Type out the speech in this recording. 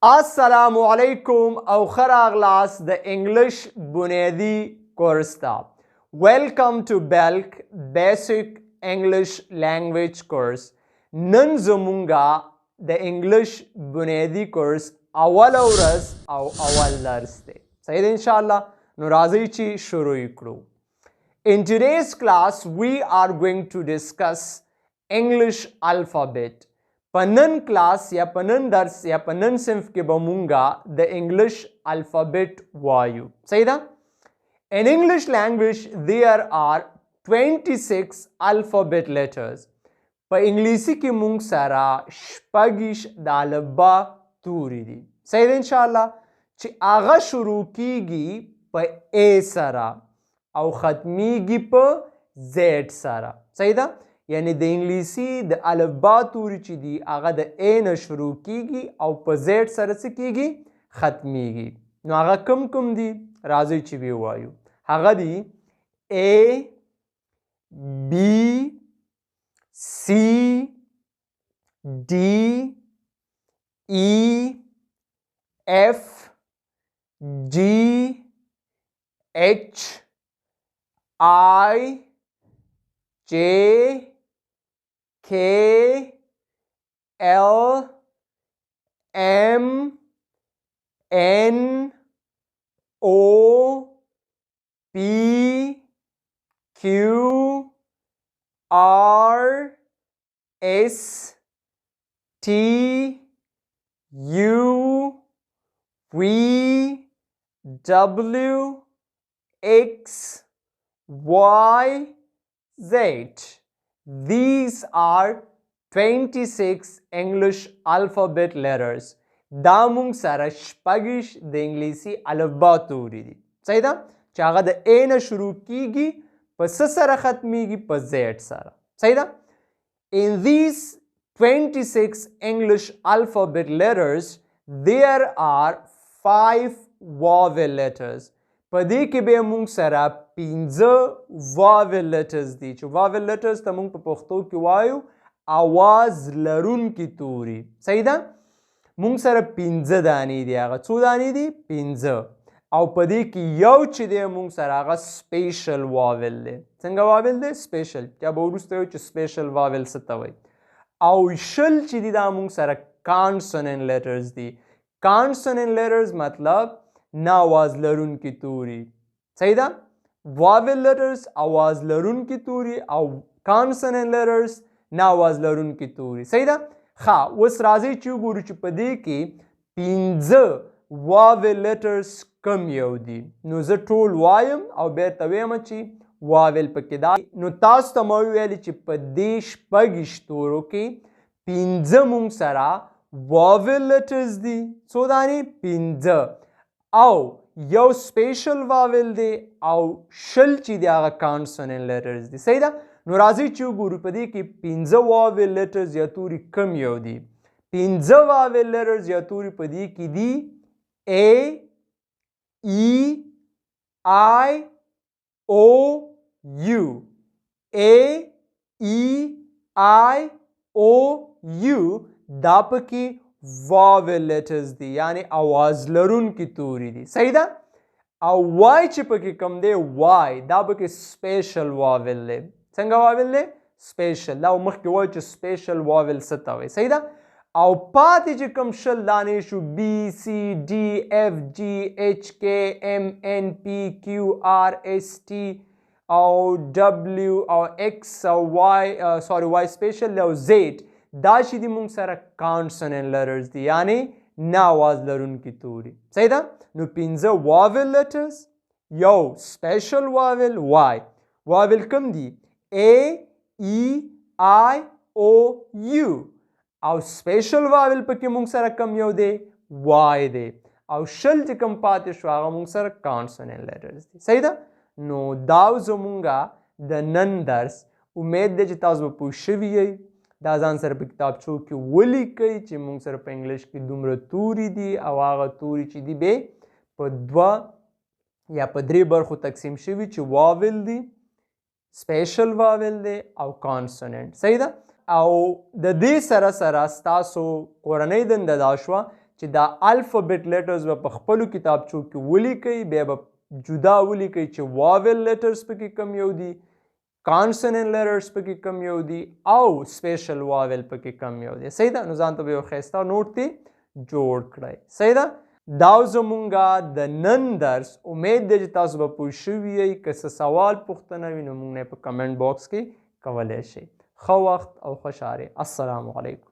السلام علیکم او خراغلاس د انګلش بنیادی کورس ته ویلکم ټو بلک بیسک انګلش لینګویج کورس نن زمونږ د انګلش بنیادی کورس اول ورځ او اول درس دی صحیح دی انشاءالله نو راځئ چې شروع کړو. In today's class we are going to discuss English alphabet. پنن کلاس یا پنن درس یا پنن صنف کې به مونږه د انګلیش الفابet وایو. صحیح ده؟ In English language there are 26 alphabet letters. په انګلیسي کې مونږ سره شپږ د الفبا توري دي. صحیح ده انشاءالله چې هغه شروع کیږي په A سره او ختمیږي په Z سره. صحیح ده؟ یعنی د انګلیسي د الفبا توري چې دي هغه د A نه شروع کیږي او په Z سره څه کیږي ختمیږي. نو هغه کوم دي راځئ چې وی وایو. هغه دي A B C D E F G H I J K L M N O P Q R S T U V W X Y Z. These are 26 English alphabet letters. دا مونږ سره شپږ د انګلیسي الفبا توري دي. صحیح ده؟ چې هغه د A نه شروع کیږي په څه سره ختمیږي په Z سره. صحیح ده؟ In these 26 English alphabet letters there are 5 vowel letters. په دې کې به مونږ سره 15 vowel letters دي چې vowel letters ته مونږ په پښتو کې وایو اواز لرونکي توري. صحیح ده؟ مونږ سره 15 دانې دي. هغه څو دانې دي؟ 15. او په دې کې یو چې دی مونږ سره هغه سپیشل واول دی. څنګه واول دی؟ سپیشل. یا به وروسته وایو چې سپیشل واول څه ته وایي. او شل چې دي دا مونږ سره کانسوننټ لیټرز دي. کانسوننټ لیټرز مطلب نه آواز لرونکي توري. صحیح ده؟ واول لیټرز آواز لرونکي توري او کانسوننټ لیټرز نه آواز لرونکي توري. صحیح ده؟ ښه اوس راځئ چې وګورو چې په دې کې 15 واول لیټرز کم یو دي. نو زه ټول وایم او بیرته ویم چې واول پکې دا. نو تاسو ته مو ویلي چې په دې شپږ تورو کې 15 مونږ سره واول لیټرز دي. څو دانې؟ 15. او یو سپیشل واول دی او شل چې دی هغه کانسوننټ لیټرز دي. صحیح ده؟ نو راځئ چې وګورو په دې کې 15 واول لیټرز یا توري کم یو دي. 15 واول لیټرز یا توري په دې کې دي A E I O U. A E I O U دا پکې واول لیټرز دي یعنی آواز لرونکي توري دي. صحیح ده؟ او وای چې پکې کم دی وای دا پکې سپیشل واول دی. څنګه واول دی؟ سپیشل. دا مخکې وایو چې سپیشل واول څه ته وایي. صحیح ده؟ او پاتې چې کوم شل دانې شو B C D F G H K M N P Q R S T او W او X او Y سپیشل او Z دا چې دي مونږ سره کانسوننټ لیټرز دي یعنی نه آواز لرونکي توري. صحیح ده؟ نو 15 واول لیټرز یو سپیشل واول وای. واول کوم دي؟ A E I O U. او سپیشل واول پکې مونږ سره کم یو دی؟ وای دی. او شل چې کم پاتې شو هغه مونږ سره کانسوننټ لیټرز دي. صحیح ده؟ نو دا زمونږ د نن درس. امید دی چې تاسو به پوه شوي یئ. دا ځان سره په کتابچو کې ولیکئ چې مونږ سره په انګلیش کې دومره توري دي او هغه توري چې دي به په 2 یا په 3 برخو تقسیم شوي چې واول دي، سپیشل واول دی او کانسوننټ. صحیح ده؟ او د دې سره سره ستاسو کورنۍ دنده دا شوه چې دا الفابet لیټرز به په خپلو کتابچو کې ولیکئ، بیا به جدا ولیکئ چې واول لیټرز پکې کم یو دي، کانسوننټ لیټرز پکې کم یو دي او سپیشل واول پکې کم یو دی. صحیح ده؟ نو ځان ته به یو ښایسته نوټ دی جوړ کړئ. صحیح ده؟ دا زمونږ د نن درس. امید دی چې تاسو به پوه شوي یئ. که څه سوال پوښتنه وي نو موږ نه په کمنټ باکس کې کولی شئ. ښه وخت او خوشحالي. السلام علیکم.